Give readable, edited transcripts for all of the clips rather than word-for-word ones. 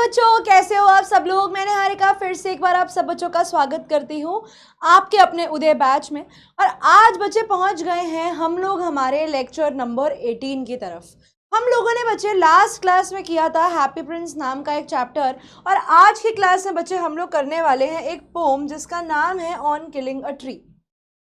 बच्चों, कैसे हो आप सब लोग। मैं निहारिका फिर से एक बार आप सब बच्चों का स्वागत करती हूँ आपके अपने उदय बैच में। और आज बच्चे पहुंच गए हैं हम लोग हमारे लेक्चर नंबर 18 की तरफ। हम लोगों ने बच्चे लास्ट क्लास में किया था हैप्पी प्रिंस नाम का एक चैप्टर, और आज की क्लास में बच्चे हम लोग करने वाले हैं एक पोम जिसका नाम है ऑन किलिंग अ ट्री।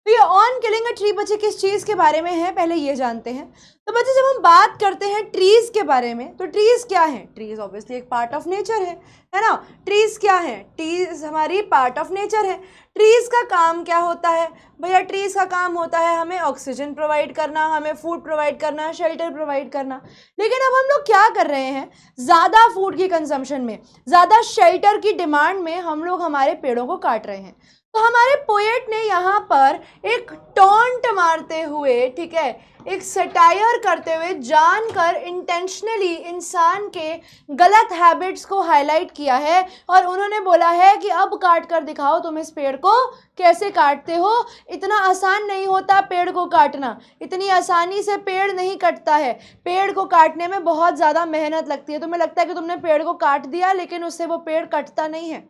तो ये ऑन किलिंग अ ट्री बच्चे किस चीज़ के बारे में है पहले ये जानते हैं। तो बच्चे जब हम बात करते हैं ट्रीज के बारे में, तो ट्रीज क्या है? ट्रीज ऑब्वियसली एक पार्ट ऑफ नेचर है ना। ट्रीज क्या है? ट्रीज हमारी पार्ट ऑफ नेचर है। ट्रीज का काम क्या होता है भैया? ट्रीज का काम होता है हमें ऑक्सीजन प्रोवाइड करना, हमें फूड प्रोवाइड करना, शेल्टर प्रोवाइड करना। लेकिन अब हम लोग क्या कर रहे हैं, ज़्यादा फूड की कंजम्पशन में, ज़्यादा शेल्टर की डिमांड में हम लोग हमारे पेड़ों को काट रहे हैं। तो हमारे पोएट ने यहाँ पर एक टॉन्ट मारते हुए, ठीक है, एक सटायर करते हुए जानकर इंटेंशनली इंसान के गलत हैबिट्स को हाईलाइट किया है। और उन्होंने बोला है कि अब काट कर दिखाओ तुम इस पेड़ को कैसे काटते हो। इतना आसान नहीं होता पेड़ को काटना, इतनी आसानी से पेड़ नहीं कटता है। पेड़ को काटने में बहुत ज़्यादा मेहनत लगती है। तुम्हें लगता है कि तुमने पेड़ को काट दिया, लेकिन उससे वो पेड़ कटता नहीं है,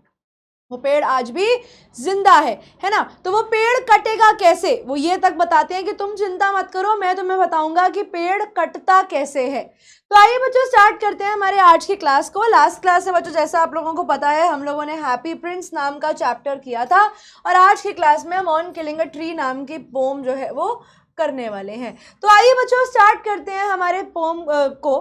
वो पेड़ आज भी जिंदा है ना। तो वो पेड़ कटेगा कैसे, वो ये तक बताते हैं कि तुम चिंता मत करो, मैं तुम्हें बताऊंगा कि पेड़ कटता कैसे है। तो आइए बच्चों स्टार्ट करते हैं हमारे आज की क्लास को। लास्ट क्लास से बच्चों जैसा आप लोगों को पता है हम लोगों ने हैप्पी प्रिंस नाम का चैप्टर किया था, और आज की क्लास में हम ऑन किलिंग अ ट्री नाम की पोम जो है वो करने वाले हैं। तो आइए बच्चों स्टार्ट करते हैं हमारे पोम को।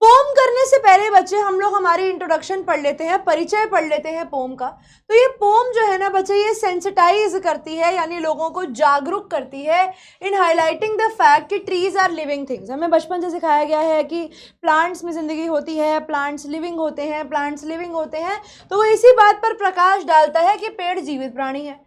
पोम करने से पहले बच्चे हम लोग हमारी इंट्रोडक्शन पढ़ लेते हैं, परिचय पढ़ लेते हैं पोम का। तो ये पोम जो है ना बच्चे, ये सेंसिटाइज करती है, यानी लोगों को जागरूक करती है इन हाईलाइटिंग द फैक्ट कि ट्रीज आर लिविंग थिंग्स। हमें बचपन से सिखाया गया है कि प्लांट्स में ज़िंदगी होती है, प्लांट्स लिविंग होते हैं, प्लांट्स लिविंग होते हैं। तो वो इसी बात पर प्रकाश डालता है कि पेड़ जीवित प्राणी है।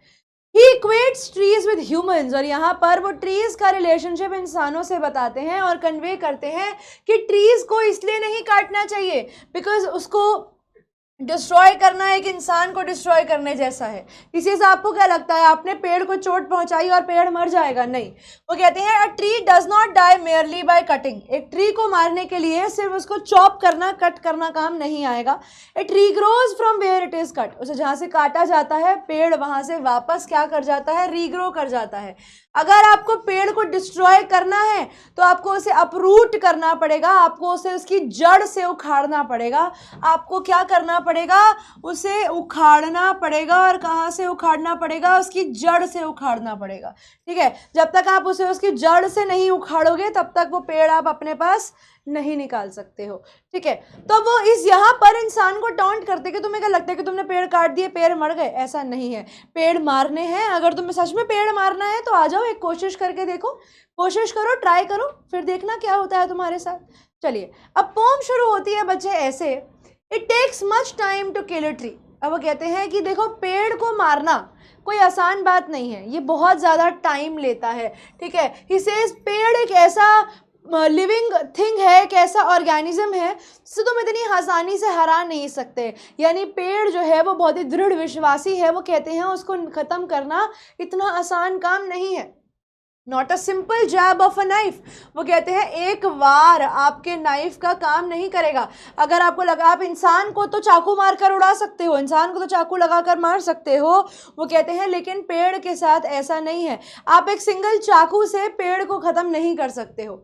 He equates trees with humans, और यहाँ पर वो ट्रीज का रिलेशनशिप इंसानों से बताते हैं और कन्वे करते हैं कि ट्रीज को इसलिए नहीं काटना चाहिए बिकॉज उसको डिस्ट्रॉय करना एक इंसान को डिस्ट्रॉय करने जैसा है। इसी से आपको क्या लगता है, आपने पेड़ को चोट पहुंचाई और पेड़ मर जाएगा? नहीं, वो कहते हैं a tree does not die merely by cutting. एक ट्री को मारने के लिए सिर्फ उसको चॉप करना, कट करना काम नहीं आएगा। A tree grows from where it is cut. उसे जहाँ से काटा जाता है पेड़ वहाँ से वापस क्या कर जाता है, रीग्रो कर जाता है। अगर आपको पेड़ को डिस्ट्रॉय करना है तो आपको उसे अपरूट करना पड़ेगा, आपको उसे उसकी जड़ से उखाड़ना पड़ेगा। आपको क्या करना पड़ेगा, उसे उखाड़ना पड़ेगा। और कहाँ से उखाड़ना पड़ेगा, उसकी जड़ से उखाड़ना पड़ेगा। ठीक है, जब तक आप उसे उसकी जड़ से नहीं उखाड़ोगे तब तक वो पेड़ आप अपने पास नहीं निकाल सकते हो। ठीक है, तो वो इस यहाँ पर इंसान को टॉन्ट करते कि तुम्हें क्या लगता है कि तुमने पेड़ काट दिए पेड़ मर गए? ऐसा नहीं है, पेड़ मारने हैं। अगर तुम्हें सच में पेड़ मारना है तो आ जाओ, एक कोशिश करके देखो, कोशिश करो, ट्राई करो, फिर देखना क्या होता है तुम्हारे साथ। चलिए, अब पोम शुरू होती है बच्चे ऐसे, it takes much time to kill a tree. अब वो कहते हैं कि देखो पेड़ को मारना कोई आसान बात नहीं है, ये बहुत ज़्यादा टाइम लेता है। ठीक है, ही सेज पेड़ एक ऐसा लिविंग थिंग है, एक ऐसा ऑर्गेनिज्म है जिसे तुम इतनी आसानी से हरा नहीं सकते। यानी पेड़ जो है वो बहुत ही दृढ़ विश्वासी है। वो कहते हैं उसको ख़त्म करना इतना आसान काम नहीं है, not a simple jab of a knife. वो कहते हैं एक वार आपके नाइफ का काम नहीं करेगा। अगर आपको लगा, आप इंसान को तो चाकू मार कर उड़ा सकते हो, इंसान को तो चाकू लगाकर मार सकते हो, वो कहते हैं, लेकिन पेड़ के साथ ऐसा नहीं है। आप एक सिंगल चाकू से पेड़ को ख़त्म नहीं कर सकते हो।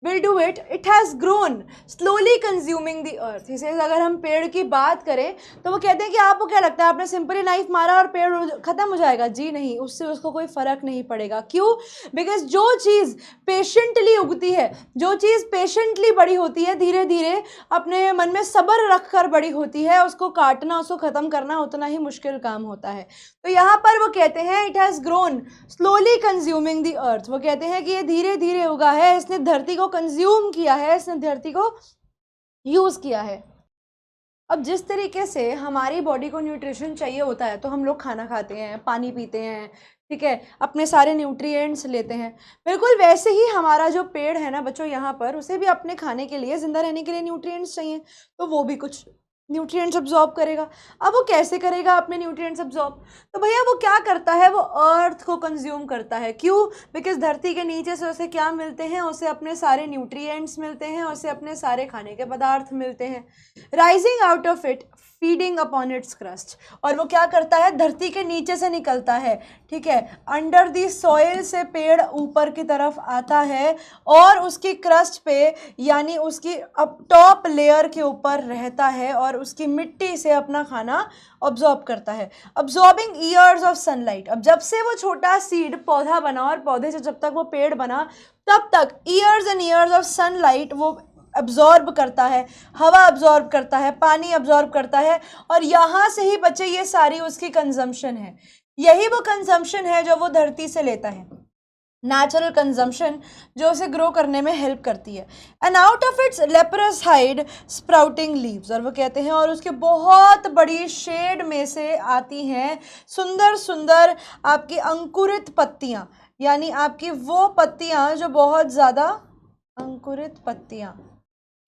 will do it, it has grown slowly consuming the earth। He says अगर हम पेड़ की बात करें तो वो कहते हैं कि आपको क्या लगता है आपने सिंपली नाइफ मारा और पेड़ खत्म हो जाएगा? जी नहीं, उससे उसको कोई फर्क नहीं पड़ेगा। क्यों? बिकॉज जो चीज़ पेशेंटली उगती है, जो चीज़ पेशेंटली बड़ी होती है, धीरे धीरे अपने मन में सब्र रख कर बड़ी होती है, उसको काटना, उसको ख़त्म करना उतना ही मुश्किल काम होता है। तो यहाँ पर वो कहते हैं it has grown slowly consuming the earth. वो कहते हैं कि ये धीरे धीरे उगा है, इसने धरती को कंज्यूम किया है, इसने धरती को यूज़ किया है। अब जिस तरीके से हमारी बॉडी को न्यूट्रिशन चाहिए होता है, तो हम लोग खाना खाते हैं, पानी पीते हैं, ठीक है, अपने सारे न्यूट्रिएंट्स लेते हैं, बिल्कुल वैसे ही हमारा जो पेड़ है ना बच्चों, यहाँ पर उसे भी अपने खाने के लिए, जिंदा रहने के लिए न्यूट्रिएंट्स चाहिए, तो वो भी कुछ न्यूट्रिएंट्स अब्जॉर्ब करेगा। अब वो कैसे करेगा अपने न्यूट्रिएंट्स अब्जॉर्ब? तो भैया वो क्या करता है, वो अर्थ को कंज्यूम करता है। क्यों? बिकॉज धरती के नीचे से उसे क्या मिलते हैं, उसे अपने सारे न्यूट्रिएंट्स मिलते हैं, उसे अपने सारे खाने के पदार्थ मिलते हैं। Rising out of it feeding upon its crust. और वो क्या करता है, धरती के नीचे से निकलता है, ठीक है, अंडर दी सॉइल से पेड़ ऊपर की तरफ आता है और उसकी क्रस्ट पे यानी उसकी अब टॉप लेयर के ऊपर रहता है और उसकी मिट्टी से अपना खाना ऑब्जॉर्ब करता है। Absorbing years of sunlight. अब जब से वो छोटा सीड पौधा बना और पौधे से जब तक वो पेड़ बना तब तक years and years of sunlight वो अब्जॉर्ब करता है, हवा अब्जॉर्ब करता है, पानी अब्जॉर्ब करता है और यहाँ से ही बच्चे ये सारी उसकी कंजम्पशन है। यही वो कंजम्पशन है जो वो धरती से लेता है, नेचुरल कंजम्पशन जो उसे ग्रो करने में हेल्प करती है। And out of its leprous hide sprouting leaves. और वो कहते हैं और उसके बहुत बड़ी शेड में से आती हैं सुंदर सुंदर आपकी अंकुरित पत्तियाँ, यानी आपकी वो पत्तियाँ जो बहुत ज़्यादा अंकुरित पत्तियाँ,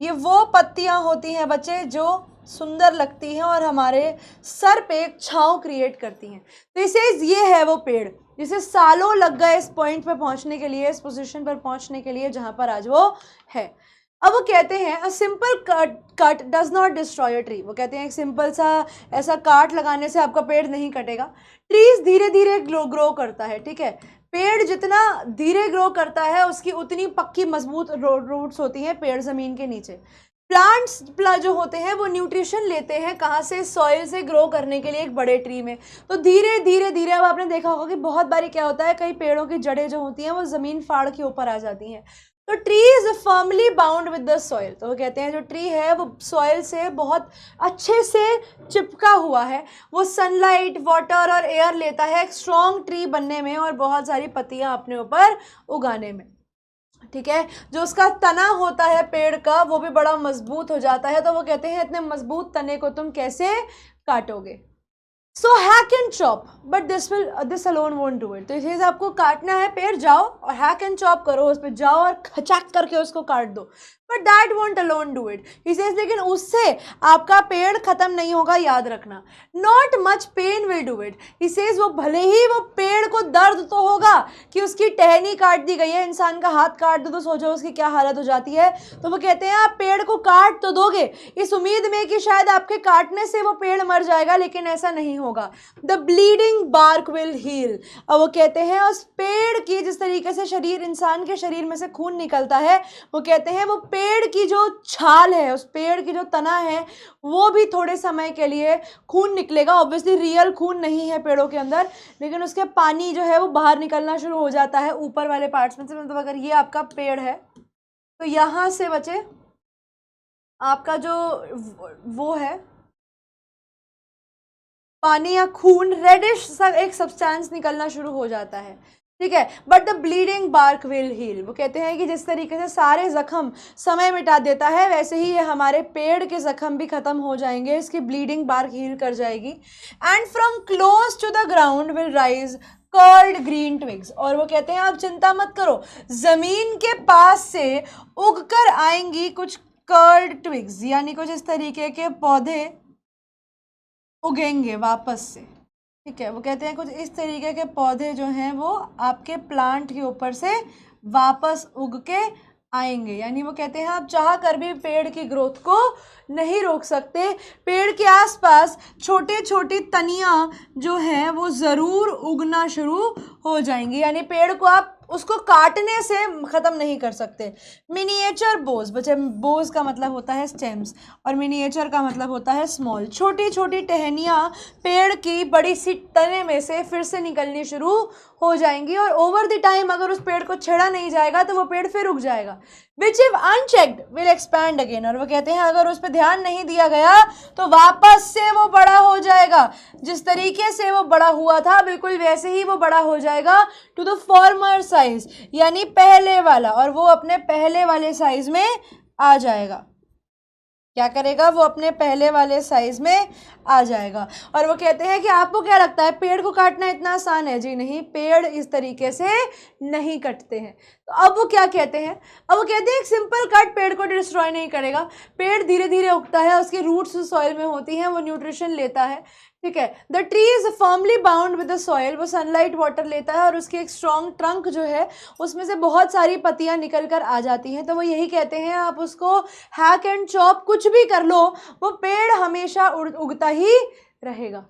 ये वो पत्तियां होती हैं बच्चे जो सुंदर लगती हैं और हमारे सर पे एक छांव क्रिएट करती हैं। तो इसे ये है वो पेड़ जिसे सालों लग गए इस पॉइंट पे पहुंचने के लिए, इस पोजीशन पर पहुंचने के लिए जहां पर आज वो है। अब वो कहते हैं a simple cut does not destroy a tree. वो कहते हैं एक सिंपल सा ऐसा काट लगाने से आपका पेड़ नहीं कटेगा। ट्रीज धीरे धीरे ग्रो करता है, ठीक है, पेड़ जितना धीरे ग्रो करता है उसकी उतनी पक्की मजबूत रूट्स होती हैं पेड़ ज़मीन के नीचे। प्लांट्स जो होते हैं वो न्यूट्रिशन लेते हैं कहाँ से, सॉइल से ग्रो करने के लिए एक बड़े ट्री में। तो धीरे धीरे धीरे अब आपने देखा होगा कि बहुत बारी क्या होता है, कई पेड़ों की जड़ें जो होती हैं वो ज़मीन फाड़ के ऊपर आ जाती हैं। तो tree is firmly bound with the soil. तो वो कहते हैं जो ट्री है वो सॉइल से बहुत अच्छे से चिपका हुआ है, वो सनलाइट, वाटर और एयर लेता है एक स्ट्रॉन्ग ट्री बनने में और बहुत सारी पत्तियां अपने ऊपर उगाने में, ठीक है। जो उसका तना होता है पेड़ का वो भी बड़ा मजबूत हो जाता है। तो वो कहते हैं इतने मजबूत तने को तुम कैसे काटोगे। So hack and chop but this alone won't do it. तो इसे आपको काटना है पेड़, जाओ और हैक एंड चॉप करो, उस पर जाओ और खचाक करके उसको काट दो, but that won't alone do it. इसे लेकिन उससे आपका पेड़ खत्म नहीं होगा, याद रखना। Not much pain will do it. इसे वो भले ही वो पेड़ को दर्द तो होगा कि उसकी टहनी काट दी गई है, इंसान का हाथ काट दो तो सोचो उसकी क्या हालत हो जाती है। तो वो कहते हैं आप पेड़ को काट तो दोगे इस उम्मीद में कि शायद आपके काटने से वो पेड़ मर जाएगा, लेकिन ऐसा नहीं होगा। The bleeding bark will heal. अब वो कहते हैं उस पेड़ की जिस तरीके से शरीर, इंसान के शरीर में से खून निकलता है, वो कहते हैं वो पेड़ की जो छाल है, उस पेड़ की जो तना है, वो भी थोड़े समय के लिए खून निकलेगा। ऑब्वियसली रियल खून नहीं है पेड़ों के अंदर, लेकिन उसके पानी जो है वो बाहर निकलना शुरू हो जाता है ऊपर वाले पार्ट्स में से। मतलब अगर ये आपका पेड़ है तो यहाँ से बचे आपका जो वो है पानी या खून, रेडिश सा एक सब्सटेंस निकलना शुरू हो जाता है, ठीक है। But the bleeding bark will heal. वो कहते हैं कि जिस तरीके से सारे जख्म समय मिटा देता है, वैसे ही ये हमारे पेड़ के जख्म भी खत्म हो जाएंगे, इसकी ब्लीडिंग बार्क हील कर जाएगी। And from close to the ground will rise curled green twigs. और वो कहते हैं आप चिंता मत करो, जमीन के पास से उगकर आएंगी कुछ कर्ल्ड ट्विग्स, यानी कुछ इस तरीके के पौधे उगेंगे वापस से, ठीक है। वो कहते हैं कुछ इस तरीके के पौधे जो हैं वो आपके प्लांट के ऊपर से वापस उग के आएंगे। यानी वो कहते हैं आप चाह कर भी पेड़ की ग्रोथ को नहीं रोक सकते। पेड़ के आसपास छोटे छोटी तनियाँ जो हैं वो ज़रूर उगना शुरू हो जाएंगी, यानी पेड़ को आप उसको काटने से ख़त्म नहीं कर सकते। मिनिएचर बोज, बच्चे बोज का मतलब होता है स्टेम्स और मिनिएचर का मतलब होता है स्मॉल। छोटी छोटी टहनियाँ पेड़ की बड़ी सी तने में से फिर से निकलनी शुरू हो जाएंगी और ओवर द टाइम अगर उस पेड़ को छेड़ा नहीं जाएगा तो वो पेड़ फिर उग जाएगा। Which if unchecked will expand again. और वो कहते हैं अगर उस पर ध्यान नहीं दिया गया तो वापस से वो बड़ा हो जाएगा, जिस तरीके से वो बड़ा हुआ था बिल्कुल वैसे ही वो बड़ा हो जाएगा टू द फॉर्मर साइज, यानी पहले वाला, और वो अपने पहले वाले साइज में आ जाएगा। क्या करेगा वो अपने पहले वाले साइज में आ जाएगा। और वो कहते हैं कि आपको क्या लगता है पेड़ को काटना इतना आसान है? जी नहीं, पेड़ इस तरीके से नहीं कटते हैं। तो अब वो क्या कहते हैं, अब वो कहते हैं एक सिंपल कट पेड़ को डिस्ट्रॉय नहीं करेगा, पेड़ धीरे धीरे उगता है, उसकी रूट्स सॉइल में होती हैं, वो न्यूट्रिशन लेता है, ठीक है। The tree is firmly bound with the soil, वो सनलाइट वाटर लेता है और उसकी एक स्ट्रॉन्ग ट्रंक जो है उसमें से बहुत सारी पत्तियां निकल कर आ जाती हैं। तो वो यही कहते हैं आप उसको हैक एंड चॉप कुछ भी कर लो, वो पेड़ हमेशा उगता ही रहेगा।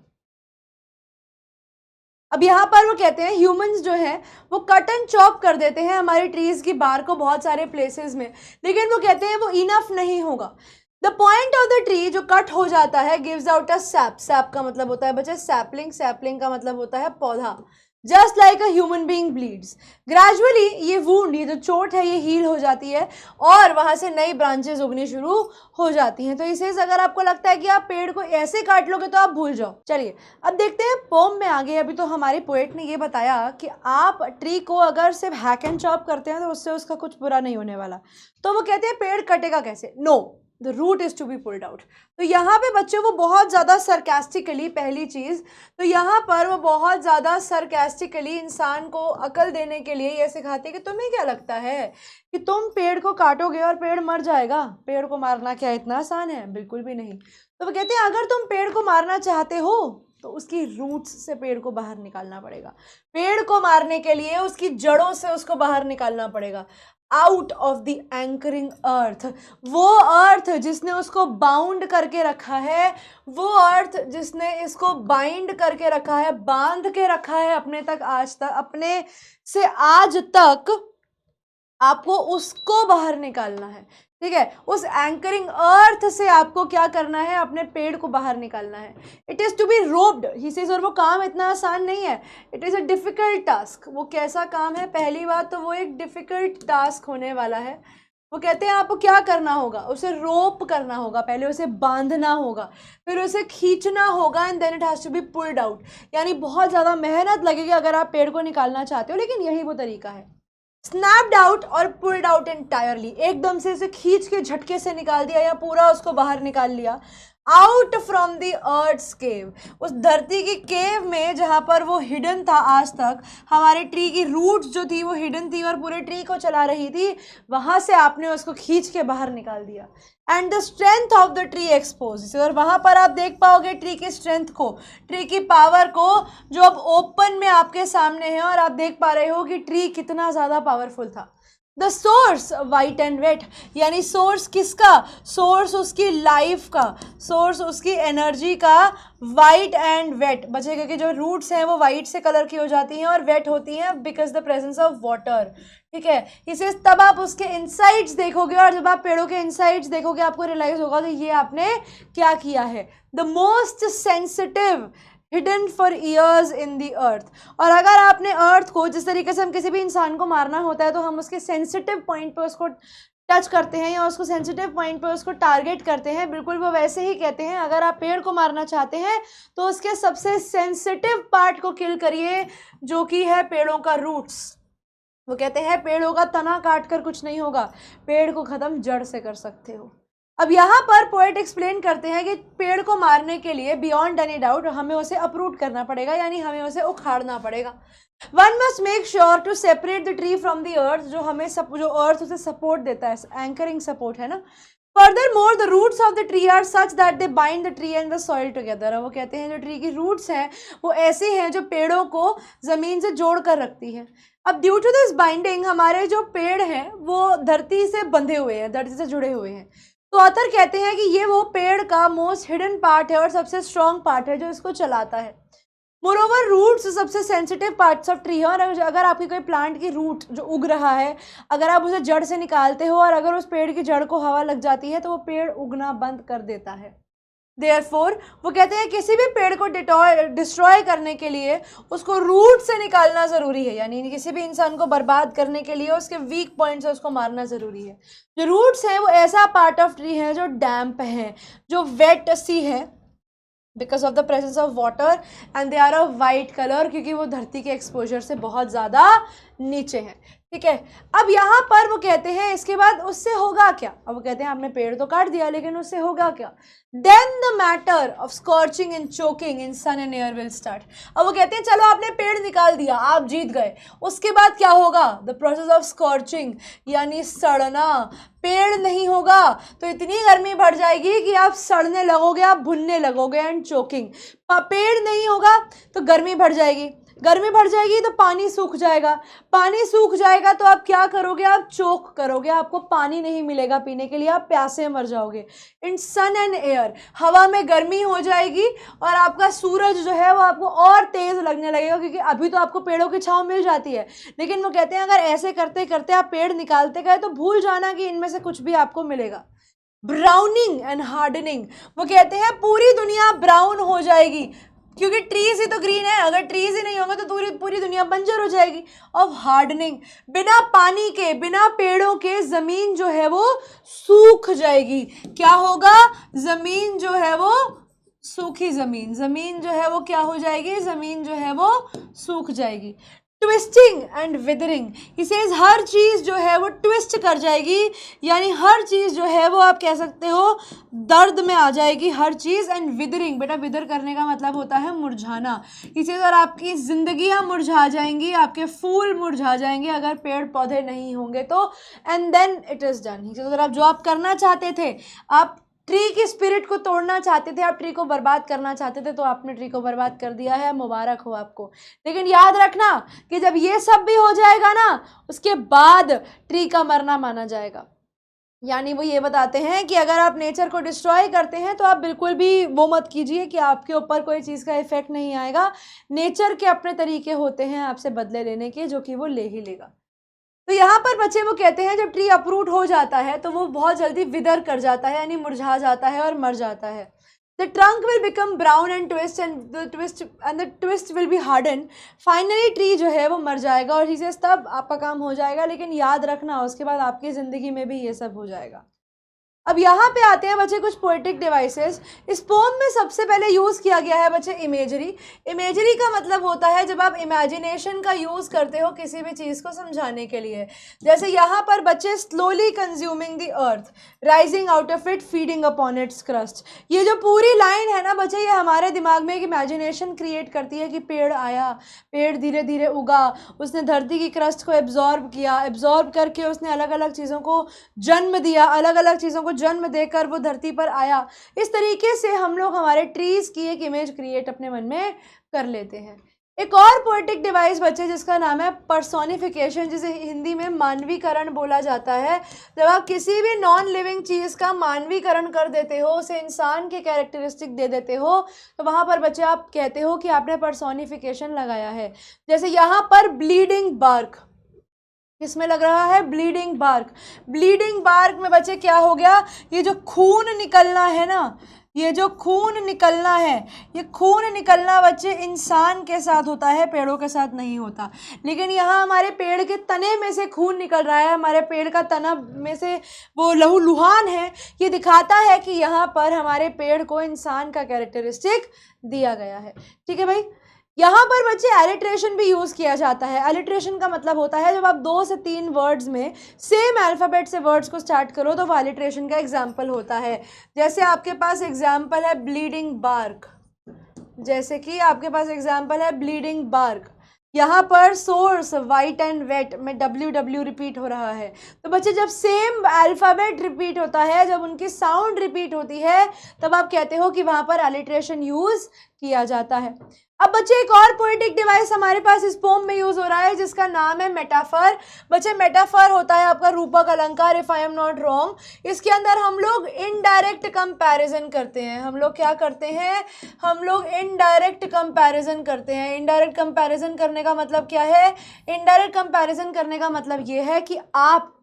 अब यहाँ पर वो कहते हैं ह्यूमंस जो है वो कट एंड चॉप कर देते हैं हमारी ट्रीज की बार को बहुत सारे प्लेसेस में, लेकिन वो कहते हैं वो इनफ नहीं होगा। The point of the tree जो कट हो जाता है gives out a SAP, SAP का मतलब होता है बच्चे सैपलिंग, सैपलिंग का मतलब होता है पौधा। Just like a human being bleeds, gradually ये वूंड, ये जो चोट है ये हील हो जाती है और वहां से नई ब्रांचेस उगनी शुरू हो जाती हैं। तो इसे अगर आपको लगता है कि आप पेड़ को ऐसे काट लोगे तो आप भूल जाओ। चलिए अब देखते हैं पोम में आगे। अभी तो हमारे पोएट ने ये बताया कि आप ट्री को अगर सिर्फ हैक एंड चॉप करते हैं तो उससे उसका कुछ बुरा नहीं होने वाला। तो वो कहते हैं पेड़ कटेगा कैसे, no the root is to be pulled out. तो यहाँ पे बच्चे वो बहुत ज़्यादा सरकास्टिकली, पहली चीज़ तो यहाँ पर वो बहुत ज़्यादा सरकास्टिकली इंसान को अकल देने के लिए ये सिखाते हैं कि तुम्हें क्या लगता है कि तुम पेड़ को काटोगे और पेड़ मर जाएगा, पेड़ को मारना क्या इतना आसान है, बिल्कुल भी नहीं। तो वो कहते हैं अगर तुम पेड़ को मारना चाहते हो तो उसकी रूट्स से पेड़ को बाहर निकालना पड़ेगा, पेड़ को मारने के लिए उसकी जड़ों से उसको बाहर निकालना पड़ेगा, आउट ऑफ द एंकरिंग अर्थ। वो अर्थ जिसने उसको बाउंड करके रखा है, वो अर्थ जिसने इसको बाइंड करके रखा है, बांध के रखा है अपने तक, आज तक अपने से आज तक, आपको उसको बाहर निकालना है, ठीक है। उस एंकरिंग अर्थ से आपको क्या करना है, अपने पेड़ को बाहर निकालना है। It is to be roped he says, और वो काम इतना आसान नहीं है, it is a difficult task. वो कैसा काम है, पहली बात तो वो एक डिफ़िकल्ट टास्क होने वाला है। वो कहते हैं आपको क्या करना होगा, उसे रोप करना होगा, पहले उसे बांधना होगा, फिर उसे खींचना होगा, and then it has to be pulled out. यानी बहुत ज़्यादा मेहनत लगेगी अगर आप पेड़ को निकालना चाहते हो, लेकिन यही वो तरीका है। स्नैप्ड आउट और पुल्ड आउट एंटायरली, एकदम से इसे खींच के झटके से निकाल दिया या पूरा उसको बाहर निकाल लिया। आउट फ्रॉम द अर्थ्स केव, उस धरती की केव में जहाँ पर वो हिडन था, आज तक हमारे ट्री की रूट्स जो थी वो हिडन थी और पूरे ट्री को चला रही थी, वहाँ से आपने उसको खींच के बाहर निकाल दिया। And the strength of the tree expose, और वहाँ पर आप देख पाओगे ट्री की स्ट्रेंथ को, ट्री की पावर को, जो अब ओपन में आपके सामने है और आप देख पा रहे हो कि ट्री कितना ज़्यादा पावरफुल था। The source white and wet, यानी सोर्स किसका, सोर्स उसकी लाइफ का, सोर्स उसकी एनर्जी का, वाइट एंड वेट बचे, क्योंकि जो रूट्स हैं वो वाइट से कलर की हो जाती हैं और वेट होती हैं because the presence of water, ठीक है। इसे तब आप उसके इनसाइड्स देखोगे और जब आप पेड़ों के इनसाइड्स देखोगे आपको रियलाइज होगा कि ये आपने क्या किया है। The most sensitive hidden for years in the earth, और अगर आपने अर्थ को, जिस तरीके से हम किसी भी इंसान को मारना होता है तो हम उसके सेंसिटिव पॉइंट पे उसको टच करते हैं या उसको सेंसिटिव पॉइंट पे उसको टारगेट करते हैं, बिल्कुल वो वैसे ही कहते हैं अगर आप पेड़ को मारना चाहते हैं तो उसके सबसे सेंसिटिव पार्ट को किल करिए, जो कि है पेड़ों का रूट्स। वो कहते हैं पेड़ों का तना काट कर कुछ नहीं होगा, पेड़ को ख़त्म जड़ से कर सकते हो। अब यहाँ पर पोएट एक्सप्लेन करते हैं कि पेड़ को मारने के लिए बियॉन्ड एनी डाउट हमें उसे अपरूट करना पड़ेगा, यानी हमें उसे उखाड़ना पड़ेगा। One must make sure to separate the tree from the earth, जो हमें जो अर्थ उसे सपोर्ट देता है, एंकरिंग सपोर्ट है ना। Furthermore, the roots of the tree are such that they bind the tree and the soil together. वो कहते हैं जो ट्री की रूट्स हैं वो ऐसी हैं जो पेड़ों को ज़मीन से जोड़ कर रखती हैं। अब ड्यू टू दिस बाइंडिंग हमारे जो पेड़ हैं वो धरती से बंधे हुए हैं, धरती से जुड़े हुए हैं। तो ऑथर कहते हैं कि ये वो पेड़ का मोस्ट हिडन पार्ट है और सबसे स्ट्रॉन्ग पार्ट है जो इसको चलाता है। मोरोवर रूट्स सबसे सेंसिटिव पार्ट्स ऑफ ट्री है, और अगर आपकी कोई प्लांट की रूट जो उग रहा है अगर आप उसे जड़ से निकालते हो और अगर उस पेड़ की जड़ को हवा लग जाती है तो वो पेड़ उगना बंद कर देता है। देयरफॉर वो कहते हैं किसी भी पेड़ को डिस्ट्रॉय करने के लिए उसको रूट से निकालना ज़रूरी है, यानी किसी भी इंसान को बर्बाद करने के लिए उसके वीक पॉइंट से उसको मारना ज़रूरी है। जो रूट्स हैं वो ऐसा पार्ट ऑफ ट्री है जो डैम्प है, जो वेट सी है because of the presence of water, and they are of white colour, क्योंकि वो धरती के एक्सपोजर से बहुत ज़्यादा नीचे हैं। ठीक है। अब यहाँ पर वो कहते हैं इसके बाद उससे होगा क्या, अब वो कहते हैं आपने पेड़ तो काट दिया लेकिन उससे होगा क्या, then the matter of scorching and choking in sun and air will start. अब वो कहते हैं चलो आपने पेड़ निकाल दिया, आप जीत गए, उसके बाद क्या होगा, द प्रोसेस ऑफ स्कॉर्चिंग यानी सड़ना। पेड़ नहीं होगा तो इतनी गर्मी बढ़ जाएगी कि आप सड़ने लगोगे, आप भुनने लगोगे। एंड चोकिंग, पेड़ नहीं होगा तो गर्मी बढ़ जाएगी, गर्मी बढ़ जाएगी तो पानी सूख जाएगा, पानी सूख जाएगा तो आप क्या करोगे, आप चोक करोगे, आपको पानी नहीं मिलेगा पीने के लिए, आप प्यासे मर जाओगे। इन सन एंड एयर, हवा में गर्मी हो जाएगी और आपका सूरज जो है वो आपको और तेज लगने लगेगा, क्योंकि अभी तो आपको पेड़ों की छांव मिल जाती है, लेकिन वो कहते हैं अगर ऐसे करते करते आप पेड़ निकालते गए तो भूल जाना कि इनमें से कुछ भी आपको मिलेगा। ब्राउनिंग एंड हार्डनिंग, वो कहते हैं पूरी दुनिया ब्राउन हो जाएगी, क्योंकि ट्रीज ही तो ग्रीन है, अगर ट्रीज ही नहीं होंगे तो पूरी दुनिया बंजर हो जाएगी। और हार्डनिंग, बिना पानी के, बिना पेड़ों के जमीन जो है वो सूख जाएगी। क्या होगा, जमीन जो है वो सूखी जमीन, जमीन जो है वो क्या हो जाएगी, जमीन जो है वो सूख जाएगी। ट्विस्टिंग एंड विदरिंग, इसे हर चीज जो है वो ट्विस्ट कर जाएगी, यानी हर चीज जो है वो आप कह सकते हो दर्द में आ जाएगी हर चीज। एंड विदरिंग, बेटा विदर करने का मतलब होता है मुरझाना, इसे अगर आपकी जिंदगियां मुरझा जाएंगी, आपके फूल मुरझा जाएंगे अगर पेड़ पौधे नहीं होंगे तो। And then it is done, अगर आप जो आप करना चाहते थे, आप ट्री की स्पिरिट को तोड़ना चाहते थे, आप ट्री को बर्बाद करना चाहते थे, तो आपने ट्री को बर्बाद कर दिया है, मुबारक हो आपको। लेकिन याद रखना कि जब ये सब भी हो जाएगा ना, उसके बाद ट्री का मरना माना जाएगा। यानी वो ये बताते हैं कि अगर आप नेचर को डिस्ट्रॉय करते हैं तो आप बिल्कुल भी वो मत कीजिए कि आपके ऊपर कोई चीज़ का इफेक्ट नहीं आएगा। नेचर के अपने तरीके होते हैं आपसे बदले लेने के, जो कि वो ले ही लेगा। तो यहाँ पर बच्चे वो कहते हैं जब ट्री अपरूट हो जाता है तो वो बहुत जल्दी विदर कर जाता है, यानी मुरझा जाता है और मर जाता है। The trunk will become brown and the twist will be harden. Finally tree जो है वो मर जाएगा और इसे तब आपका काम हो जाएगा, लेकिन याद रखना उसके बाद आपकी ज़िंदगी में भी ये सब हो जाएगा। अब यहाँ पे आते हैं बच्चे कुछ पोएटिक डिवाइसेस। इस पोम में सबसे पहले यूज़ किया गया है बच्चे इमेजरी। इमेजरी का मतलब होता है जब आप इमेजिनेशन का यूज़ करते हो किसी भी चीज़ को समझाने के लिए। जैसे यहाँ पर बच्चे slowly consuming the earth, rising out of it, feeding upon its crust. ये जो पूरी लाइन है ना बच्चे, ये हमारे दिमाग में एक इमेजिनेशन क्रिएट करती है कि पेड़ आया, पेड़ धीरे धीरे उगा, उसने धरती की क्रस्ट को एब्जॉर्ब किया, एब्जॉर्ब करके उसने अलग अलग चीज़ों को जन्म दिया, अलग अलग चीज़ों को जन्म देकर वो धरती पर आया। इस तरीके से हम लोग हमारे ट्रीज की एक इमेज क्रिएट अपने मन में कर लेते हैं। एक और पोएटिक डिवाइस बच्चे जिसका नाम है पर्सोनिफिकेशन, जिसे हिंदी में मानवीकरण बोला जाता है। जब आप किसी भी नॉन लिविंग चीज़ का मानवीकरण कर देते हो, उसे इंसान के कैरेक्टरिस्टिक दे देते हो, तो वहाँ पर बच्चे आप कहते हो कि आपने पर्सोनिफिकेशन लगाया है। जैसे यहाँ पर ब्लीडिंग बार्क, किसमें लग रहा है, ब्लीडिंग बार्क। ब्लीडिंग बार्क में बच्चे क्या हो गया, ये जो खून निकलना है ना, ये जो खून निकलना है, ये खून निकलना बच्चे इंसान के साथ होता है, पेड़ों के साथ नहीं होता। लेकिन यहाँ हमारे पेड़ के तने में से खून निकल रहा है, हमारे पेड़ का तना में से वो लहूलुहान है। ये दिखाता है कि यहाँ पर हमारे पेड़ को इंसान का कैरेक्टरिस्टिक दिया गया है। ठीक है भाई। यहाँ पर बच्चे एलिट्रेशन भी यूज़ किया जाता है। एलिट्रेशन का मतलब होता है जब आप 2 से 3 वर्ड्स में सेम अल्फ़ाबेट से वर्ड्स को स्टार्ट करो तो वो एलिट्रेशन का एग्जाम्पल होता है। जैसे आपके पास एग्जाम्पल है ब्लीडिंग बार्क, जैसे कि आपके पास एग्जाम्पल है ब्लीडिंग बार्क। यहाँ पर सोर्स वाइट एंड वेट में WW रिपीट हो रहा है। तो बच्चे जब सेम अल्फ़ाबेट रिपीट होता है, जब उनकी साउंड रिपीट होती है, तब आप कहते हो कि वहाँ पर एलिट्रेशन यूज़ किया जाता है। अब बच्चे एक और पोएटिक डिवाइस हमारे पास इस पोम में यूज़ हो रहा है जिसका नाम है मेटाफर। बच्चे मेटाफर होता है आपका रूपक अलंकार, if I am not wrong. इसके अंदर हम लोग इनडायरेक्ट कंपैरिजन करते हैं। हम लोग क्या करते हैं, हम लोग इनडायरेक्ट कंपैरिजन करते हैं। इनडायरेक्ट कंपैरिजन करने का मतलब क्या है, इनडायरेक्ट कंपैरिजन करने का मतलब ये है कि आप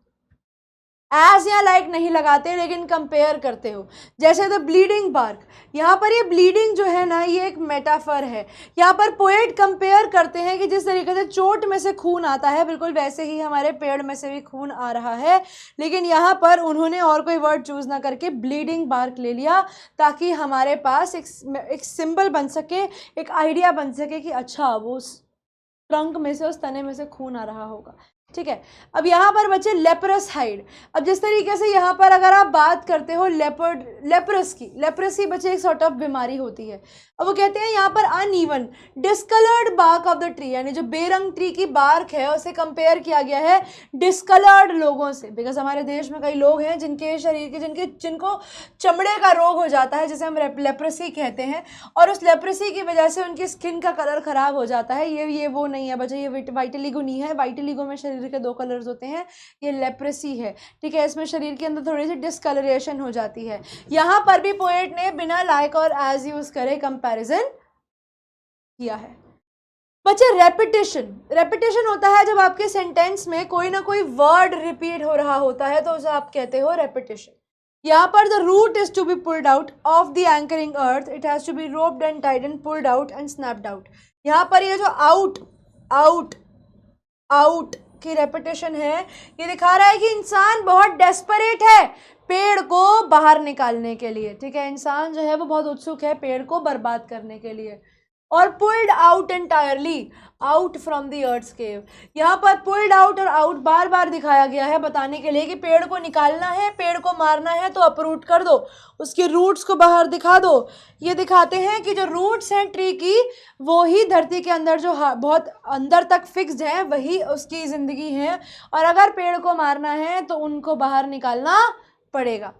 एज या लाइक नहीं लगाते लेकिन कंपेयर करते हो। जैसे द ब्लीडिंग बार्क, यहाँ पर ये ब्लीडिंग जो है ना, ये एक मेटाफर है। यहाँ पर पोएट कंपेयर करते हैं कि जिस तरीके से चोट में से खून आता है, बिल्कुल वैसे ही हमारे पेड़ में से भी खून आ रहा है। लेकिन यहाँ पर उन्होंने और कोई वर्ड चूज़ ना करके ब्लीडिंग बार्क ले लिया, ताकि हमारे पास एक सिंबल बन सके, एक आइडिया बन सके कि अच्छा वो उस ट्रंक में से, उस तने में से खून आ रहा होगा। ठीक है। अब यहाँ पर बच्चे लेप्रस हाइड। अब जिस तरीके से यहाँ पर अगर आप बात करते हो लेप्रेसी बच्चे एक सॉर्ट ऑफ बीमारी होती है। अब वो कहते हैं यहाँ पर uneven discoloured bark of the tree, यानी जो बेरंग ट्री की बार्क है उसे कंपेयर किया गया है डिस्कलर्ड लोगों से, बिकॉज हमारे देश में कई लोग हैं जिनके शरीर के जिनको चमड़े का रोग हो जाता है जिसे हम लेप्रेसी कहते हैं, और उस लेप्रेसी की वजह से उनकी स्किन का कलर खराब हो जाता है। ये वो नहीं है बच्चे, ये वाइटिलिगो नहीं है। वाइटिलिगो में शरीर के 2 कलर्स होते हैं, ये लेप्रेसी है, ठीक है। इसमें शरीर के अंदर थोड़ी सी डिस्कलरेशन हो जाती है। यहाँ पर भी पोएट ने बिना लाइक और एज यूज करे कंपैरिजन किया है। बच्चे रेपिटेशन होता है जब आपके सेंटेंस में कोई ना कोई वर्ड रिपीट हो रहा होता है तो उसे आप कहते हो रेपिटेशन। यहाँ पर the root is to be pulled out of the anchoring earth, it has to be roped and tied and pulled out and snapped out. यहाँ पर ये जो आउट की रेपिटेशन है ये दिखा रहा है कि इंसान बहुत डेस्परेट है पेड़ को बाहर निकालने के लिए, ठीक है। इंसान जो है वो बहुत उत्सुक है पेड़ को बर्बाद करने के लिए। और pulled out entirely out from the earth cave, यहाँ पर पुल्ड आउट और आउट बार बार दिखाया गया है बताने के लिए कि पेड़ को निकालना है, पेड़ को मारना है तो अपरूट कर दो, उसके रूट्स को बाहर दिखा दो। ये दिखाते हैं कि जो रूट्स हैं ट्री की वो ही धरती के अंदर जो बहुत अंदर तक फिक्स्ड है वही उसकी ज़िंदगी है, और अगर पेड़ को मारना है तो उनको बाहर निकालना पड़ेगा,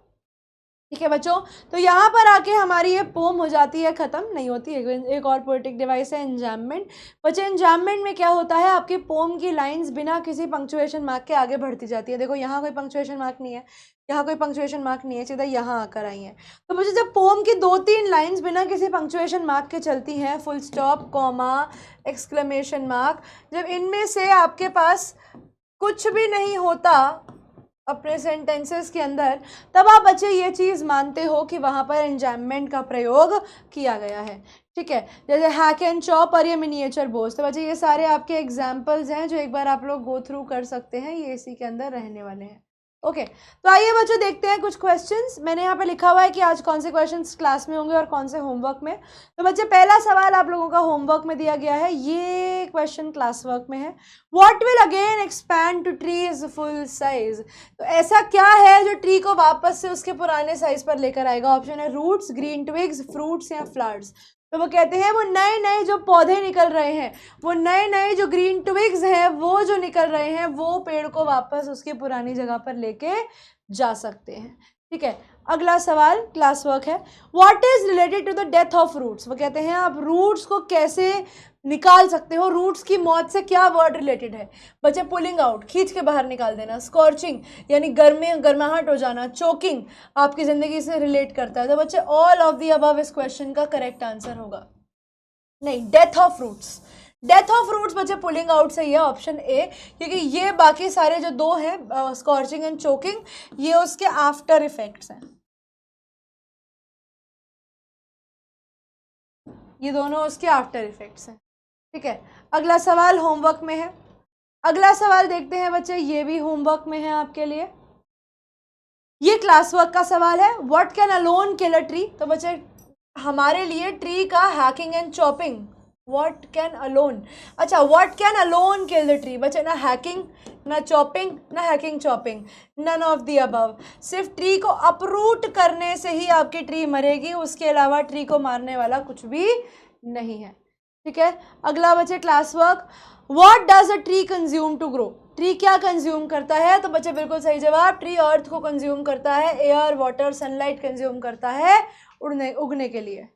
ठीक है बच्चों। तो यहाँ पर आके हमारी ये पोम हो जाती है, ख़त्म नहीं होती है। एक और पोएटिक डिवाइस है एंजाममेंट। बच्चे एंजाममेंट में क्या होता है, आपकी पोम की लाइंस बिना किसी पंक्चुएशन मार्क के आगे बढ़ती जाती है। देखो यहाँ कोई पंक्चुएशन मार्क नहीं है, यहाँ कोई पंक्चुएशन मार्क नहीं है, सीधा यहाँ आकर आई है। तो मुझे जब पोम की 2-3 लाइंस बिना किसी पंक्चुएशन मार्क के चलती हैं, full stop, comma, exclamation mark, जब इनमें से आपके पास कुछ भी नहीं होता अपने सेंटेंसेस के अंदर, तब आप बच्चे ये चीज़ मानते हो कि वहाँ पर एंजाममेंट का प्रयोग किया गया है, ठीक है। जैसे हैक एंड चॉप और ये मिनिएचर बोस, तो बच्चे ये सारे आपके एग्जाम्पल्स हैं जो एक बार आप लोग गो थ्रू कर सकते हैं, ये इसी के अंदर रहने वाले हैं। ओके तो आइए बच्चों देखते हैं कुछ क्वेश्चंस। मैंने यहाँ पे लिखा हुआ है कि आज कौन से क्वेश्चंस क्लास में होंगे और कौन से होमवर्क में। तो बच्चे पहला सवाल आप लोगों का होमवर्क में दिया गया है, ये क्वेश्चन क्लास वर्क में है। What will again expand to trees full size, तो ऐसा क्या है जो ट्री को वापस से उसके पुराने साइज पर लेकर आएगा। ऑप्शन है रूट्स, ग्रीन ट्विग्स, फ्रूट्स या फ्लावर्स। तो वो कहते हैं वो नए नए जो पौधे निकल रहे हैं, वो नए नए जो ग्रीन ट्विग्स हैं वो जो निकल रहे हैं वो पेड़ को वापस उसकी पुरानी जगह पर लेके जा सकते हैं, ठीक है। अगला सवाल क्लास वर्क है, what is related to the death of roots. वो कहते हैं आप रूट्स को कैसे निकाल सकते हो, रूट्स की मौत से क्या वर्ड रिलेटेड है। बच्चे पुलिंग आउट, खींच के बाहर निकाल देना, स्कॉर्चिंग यानी गर्माहट हो जाना, चोकिंग आपकी ज़िंदगी से रिलेट करता है। तो बच्चे ऑल ऑफ दी अबव इस क्वेश्चन का करेक्ट आंसर होगा। नहीं, death of roots, death of roots बच्चे पुलिंग आउट से ही है, ऑप्शन ए, क्योंकि ये बाकी सारे जो 2 हैं स्कॉर्चिंग एंड चोकिंग ये उसके आफ्टर इफेक्ट्स हैं, ये दोनों उसके आफ्टर इफेक्ट्स हैं, ठीक है। अगला सवाल होमवर्क में है, अगला सवाल देखते हैं बच्चे, ये भी होमवर्क में है आपके लिए। ये क्लास वर्क का सवाल है, what can alone kill a tree. तो बच्चे हमारे लिए ट्री का hacking and chopping, what can alone, अच्छा what can alone kill the tree. बच्चे ना हैकिंग ना चॉपिंग ना hacking chopping, none of the above. सिर्फ ट्री को अपरूट करने से ही आपकी ट्री मरेगी, उसके अलावा ट्री को मारने वाला कुछ भी नहीं है, ठीक है। अगला बच्चे class work, what does a tree consume to grow. Tree क्या कंज्यूम करता है। तो बच्चे बिल्कुल सही जवाब, ट्री अर्थ को कंज्यूम करता है, एयर वाटर सनलाइट कंज्यूम करता है उगने के लिए।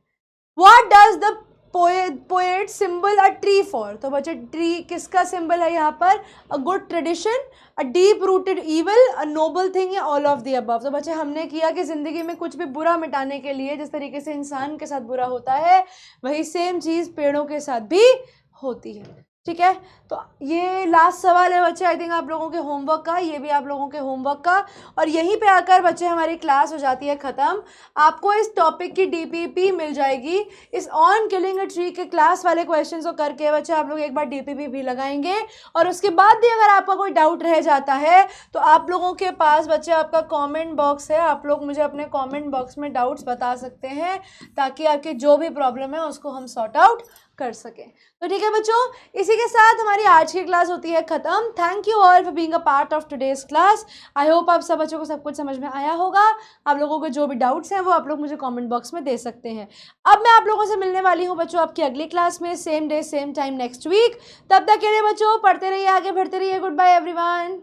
What does the poet symbol a tree for. तो बच्चे ट्री किसका सिंबल है यहाँ पर, a good tradition, a deep rooted evil, a Nobel thing या ऑल ऑफ द अबव। तो बच्चे हमने किया कि ज़िंदगी में कुछ भी बुरा मिटाने के लिए जिस तरीके से इंसान के साथ बुरा होता है वही सेम चीज़ पेड़ों के साथ भी होती है, ठीक है। तो ये लास्ट सवाल है बच्चे आई थिंक आप लोगों के होमवर्क का, ये भी आप लोगों के होमवर्क का, और यहीं पे आकर बच्चे हमारी क्लास हो जाती है ख़त्म। आपको इस टॉपिक की डीपीपी मिल जाएगी। इस ऑन किलिंग अ ट्री के क्लास वाले क्वेश्चंस को करके बच्चे आप लोग एक बार डीपीपी भी लगाएंगे, और उसके बाद भी अगर आपका कोई डाउट रह जाता है तो आप लोगों के पास बच्चे आपका कॉमेंट बॉक्स है, आप लोग मुझे अपने कॉमेंट बॉक्स में डाउट्स बता सकते हैं ताकि आपकी जो भी प्रॉब्लम है उसको हम सॉर्ट आउट कर सकें। तो ठीक है बच्चों, इसी के साथ हमारी आज की क्लास होती है ख़त्म। Thank you all for being a part of today's class. I hope आप सब बच्चों को सब कुछ समझ में आया होगा। आप लोगों को जो भी डाउट्स हैं वो आप लोग मुझे कमेंट बॉक्स में दे सकते हैं। अब मैं आप लोगों से मिलने वाली हूँ बच्चों आपकी अगली क्लास में, same day same time next week. तब तक के लिए बच्चों पढ़ते रहिए, आगे बढ़ते रहिए। Good bye everyone.